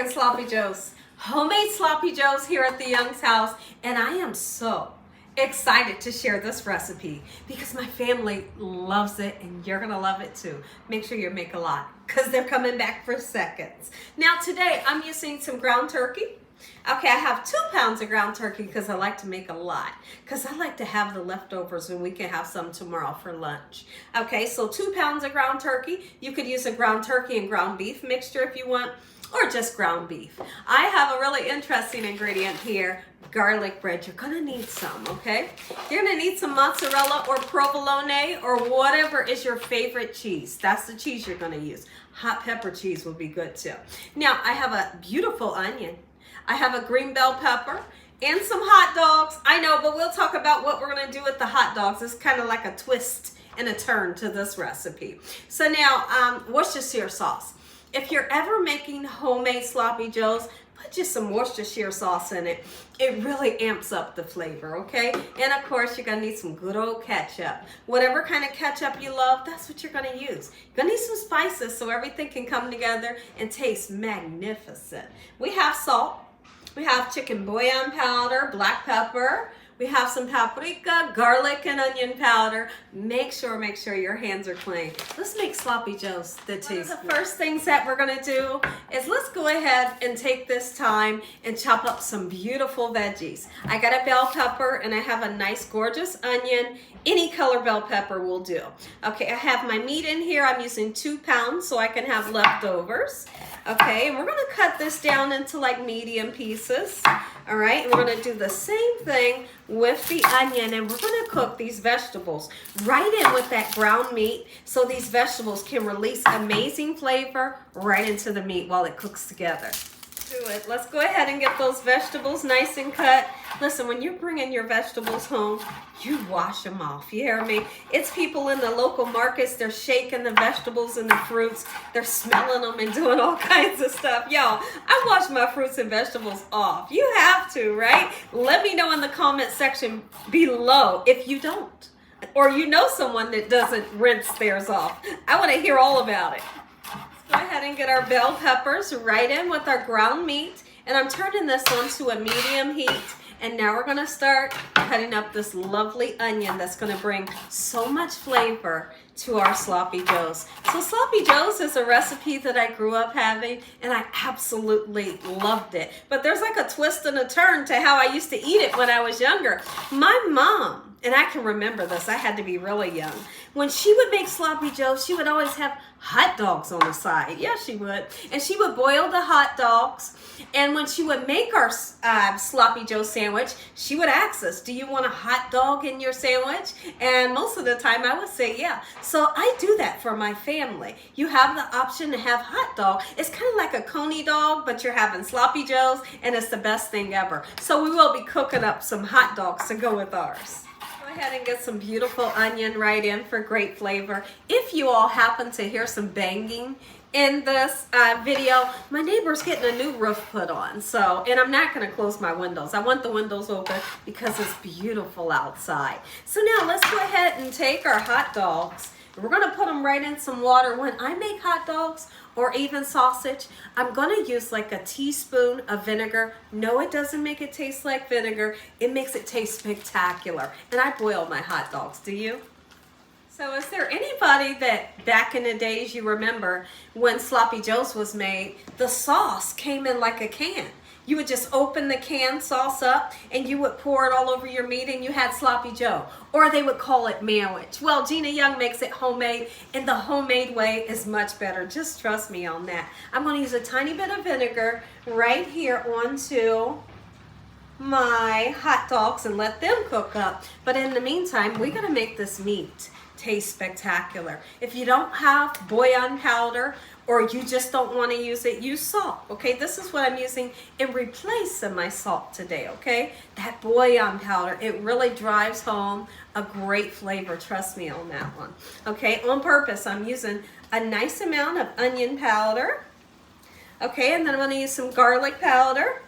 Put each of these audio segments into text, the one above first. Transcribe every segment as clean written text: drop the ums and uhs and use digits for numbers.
making sloppy joes. Homemade sloppy joes here at the Young's house, and I am so excited to share this recipe because my family loves it and you're gonna love it too. Make sure you make a lot because they're coming back for seconds. Now today I'm using some ground turkey. Okay, I have 2 pounds of ground turkey because I like to make a lot because I like to have the leftovers and we can have some tomorrow for lunch. Okay, so 2 pounds of ground turkey. You could use a ground turkey and ground beef mixture if you want, or just ground beef. I have a really interesting ingredient here, garlic bread. You're gonna need some, okay? You're gonna need some mozzarella or provolone or whatever is your favorite cheese. That's the cheese you're gonna use. Hot pepper cheese would be good too. Now, I have a beautiful onion. I have a green bell pepper and some hot dogs. I know, but we'll talk about what we're gonna do with the hot dogs. It's kind of like a twist and a turn to this recipe. So now, Worcestershire sauce. If you're ever making homemade sloppy joes, put just some Worcestershire sauce in it. It really amps up the flavor, okay? And of course, you're gonna need some good old ketchup. Whatever kind of ketchup you love, that's what you're gonna use. You're gonna need some spices so everything can come together and taste magnificent. We have salt, we have chicken bouillon powder, black pepper, we have some paprika, garlic, and onion powder. Make sure your hands are clean. Let's make sloppy joes that taste good. The first things that we're gonna do is let's go ahead and take this time and chop up some beautiful veggies. I got a bell pepper and I have a nice gorgeous onion. Any color bell pepper will do. Okay, I have my meat in here. I'm using 2 pounds so I can have leftovers. Okay, and we're gonna cut this down into like medium pieces. All right, and we're gonna do the same thing with the onion, and we're gonna cook these vegetables right in with that ground meat so these vegetables can release amazing flavor right into the meat while it cooks together. Do it. Let's go ahead and get those vegetables nice and cut. Listen, when you're bringing your vegetables home, you wash them off. You hear me? It's people in the local markets. They're shaking the vegetables and the fruits. They're smelling them and doing all kinds of stuff. Y'all, I wash my fruits and vegetables off. You have to, right? Let me know in the comment section below if you don't, or you know someone that doesn't rinse theirs off. I want to hear all about it. Go ahead and get our bell peppers right in with our ground meat, and I'm turning this on to a medium heat, and now we're gonna start cutting up this lovely onion that's gonna bring so much flavor to our sloppy joes. So sloppy joes is a recipe that I grew up having and I absolutely loved it, but there's like a twist and a turn to how I used to eat it when I was younger. My mom, and I can remember this, I had to be really young, when she would make sloppy joes, she would always have hot dogs on the side. Yeah, she would. And she would boil the hot dogs. And when she would make our sloppy joe sandwich, she would ask us, do you want a hot dog in your sandwich? And most of the time I would say, yeah. So I do that for my family. You have the option to have hot dog. It's kind of like a coney dog, but you're having sloppy joes, and it's the best thing ever. So we will be cooking up some hot dogs to go with ours. Go ahead and get some beautiful onion right in for great flavor. If you all happen to hear some banging in this video, my neighbor's getting a new roof put on, and I'm not going to close my windows. I want the windows open because it's beautiful outside. So now let's go ahead and take our hot dogs. We're going to put them right in some water. When I make hot dogs or even sausage, I'm going to use like a teaspoon of vinegar. No, it doesn't make it taste like vinegar. It makes it taste spectacular. And I boil my hot dogs. Do you? So is there anybody that back in the days you remember when sloppy joes was made, the sauce came in like a can? You would just open the canned sauce up and you would pour it all over your meat and you had sloppy joe. Or they would call it manwich. Well, Gina Young makes it homemade, and the homemade way is much better. Just trust me on that. I'm going to use a tiny bit of vinegar right here onto my hot dogs and let them cook up. But in the meantime, we're going to make this meat taste spectacular. If you don't have bouillon powder, or you just don't want to use it, use salt. Okay, this is what I'm using in replace of my salt today. Okay, that bouillon powder, it really drives home a great flavor. Trust me on that one. Okay, on purpose, I'm using a nice amount of onion powder. Okay, and then I'm going to use some garlic powder.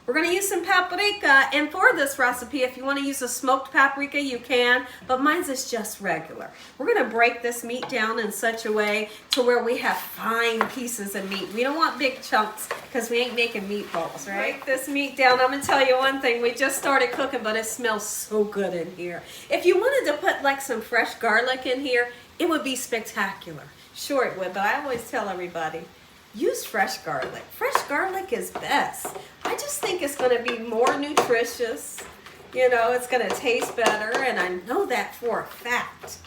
We're going to use some paprika, and for this recipe, if you want to use a smoked paprika, you can, but mine's is just regular. We're going to break this meat down in such a way to where we have fine pieces of meat. We don't want big chunks because we ain't making meatballs, right? Break this meat down. I'm going to tell you one thing. We just started cooking, but it smells so good in here. If you wanted to put like some fresh garlic in here, it would be spectacular. Sure it would, but I always tell everybody, use fresh garlic. Fresh garlic is best. I just think it's going to be more nutritious. You know, it's going to taste better, and I know that for a fact.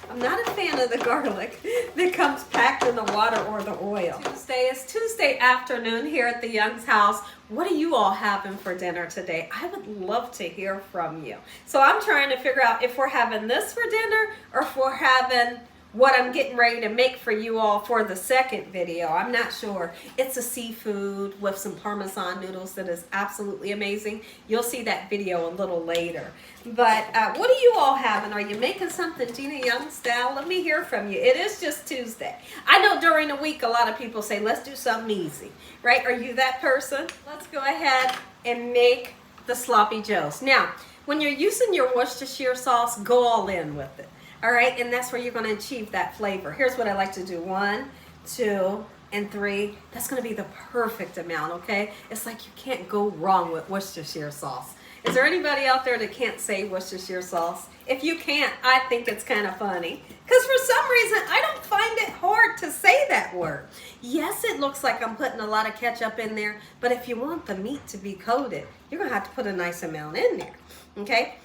I'm not a fan of the garlic that comes packed in the water or the oil. It's Tuesday afternoon here at the Young's house. What are you all having for dinner today? I would love to hear from you. So I'm trying to figure out if we're having this for dinner or if we're having what I'm getting ready to make for you all for the second video. I'm not sure. It's a seafood with some Parmesan noodles that is absolutely amazing. You'll see that video a little later. But what are you all having? Are you making something Gina Young style? Let me hear from you. It is just Tuesday. I know during the week a lot of people say, let's do something easy, right? Are you that person? Let's go ahead and make the sloppy joes. Now, when you're using your Worcestershire sauce, go all in with it. All right, and that's where you're going to achieve that flavor. Here's what I like to do. 1, 2, and 3. That's going to be the perfect amount, okay? It's like you can't go wrong with Worcestershire sauce. Is there anybody out there that can't say Worcestershire sauce? If you can't, I think it's kind of funny. Because for some reason, I don't find it hard to say that word. Yes, it looks like I'm putting a lot of ketchup in there, but if you want the meat to be coated, you're going to have to put a nice amount in there, okay?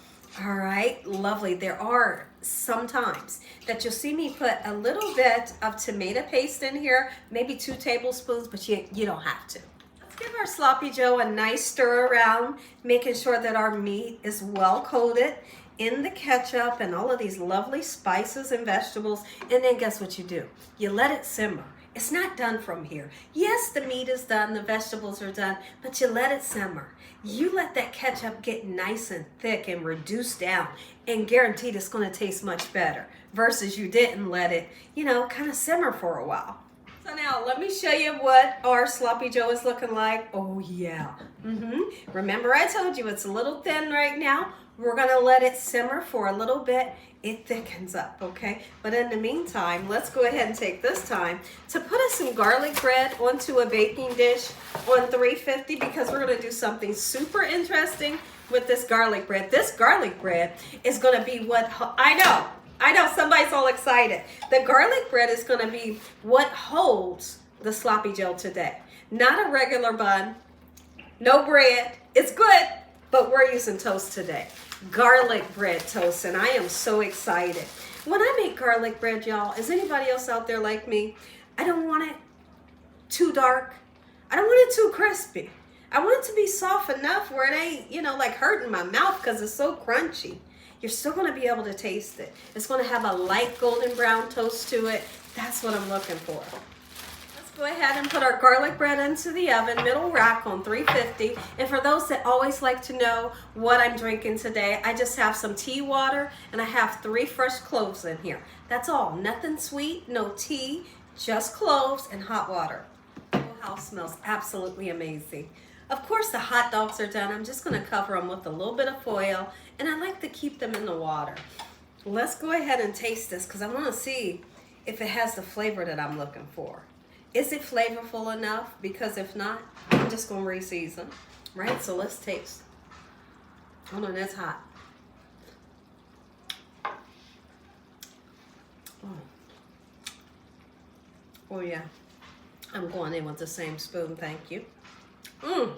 All right, lovely. There are sometimes that you'll see me put a little bit of tomato paste in here, maybe 2 tablespoons, but you don't have to. Let's give our sloppy joe a nice stir around, making sure that our meat is well coated in the ketchup and all of these lovely spices and vegetables. And then guess what you do? You let it simmer. It's not done from here. Yes, the meat is done, the vegetables are done, but you let it simmer. You let that ketchup get nice and thick and reduce down, and guaranteed it's going to taste much better versus you didn't let it, you know, kind of simmer for a while. So now let me show you what our sloppy joe is looking like. Oh yeah. Remember I told you it's a little thin right now. We're going to let it simmer for a little bit. It thickens up, okay? But in the meantime, let's go ahead and take this time to put us some garlic bread onto a baking dish on 350 because we're going to do something super interesting with this garlic bread. This garlic bread is going to be what, I know, somebody's all excited. The garlic bread is going to be what holds the sloppy joe today. Not a regular bun, no bread. It's good, but we're using toast today. Garlic bread toast, and I am so excited. When I make garlic bread, y'all, is anybody else out there like me? I don't want it too dark. I don't want it too crispy. I want it to be soft enough where it ain't, you know, like hurting my mouth because it's so crunchy. You're still going to be able to taste it. It's going to have a light golden brown toast to it. That's what I'm looking for. Go ahead and put our garlic bread into the oven, middle rack on 350. And for those that always like to know what I'm drinking today, I just have some tea water and I have 3 fresh cloves in here. That's all. Nothing sweet, no tea, just cloves and hot water. The whole house smells absolutely amazing. Of course, the hot dogs are done. I'm just going to cover them with a little bit of foil, and I like to keep them in the water. Let's go ahead and taste this because I want to see if it has the flavor that I'm looking for. Is it flavorful enough? Because if not, I'm just going to re-season, right? So let's taste. Oh no, that's hot. Oh yeah. I'm going in with the same spoon, thank you. And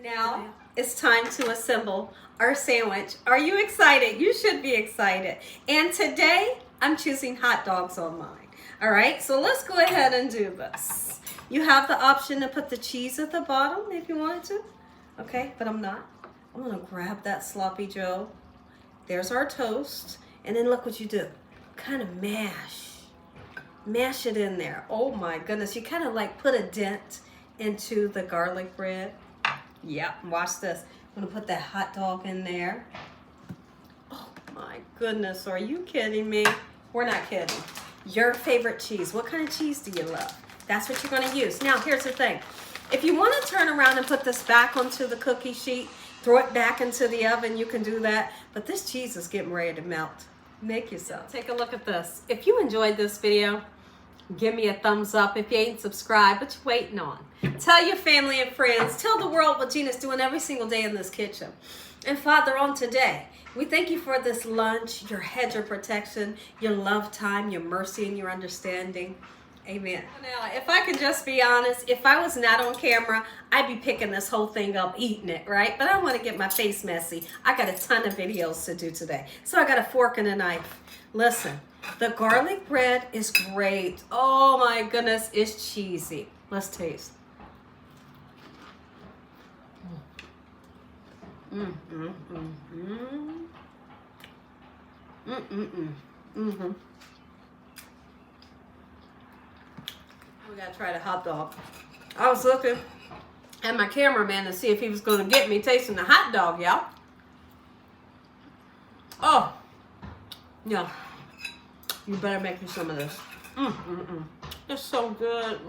now it's time to assemble our sandwich. Are you excited? You should be excited. And today, I'm choosing hot dogs on mine. All right, so let's go ahead and do this. You have the option to put the cheese at the bottom if you wanted to. Okay, but I'm not. I'm gonna grab that sloppy joe. There's our toast. And then look what you do. Kind of mash it in there. Oh my goodness, you kind of like put a dent into the garlic bread. Yep, watch this. I'm gonna put that hot dog in there. Oh my goodness, are you kidding me? We're not kidding. Your favorite cheese. What kind of cheese do you love? That's what you're going to use. Now, here's the thing. If you want to turn around and put this back onto the cookie sheet, throw it back into the oven, you can do that. But this cheese is getting ready to melt. Make yourself. Take a look at this. If you enjoyed this video, give me a thumbs up. If you ain't subscribed, what you waiting on? Tell your family and friends. Tell the world what Gina's doing every single day in this kitchen. And Father, on today, we thank you for this lunch, your hedge of protection, your love time, your mercy, and your understanding. Amen. Now, if I can just be honest, if I was not on camera, I'd be picking this whole thing up, eating it, right? But I don't want to get my face messy. I got a ton of videos to do today. So I got a fork and a knife. Listen, the garlic bread is great. Oh my goodness, it's cheesy. Let's taste. We gotta try the hot dog. I was looking at my cameraman to see if he was gonna get me tasting the hot dog, y'all. Oh, yeah. You better make me some of this. It's so good.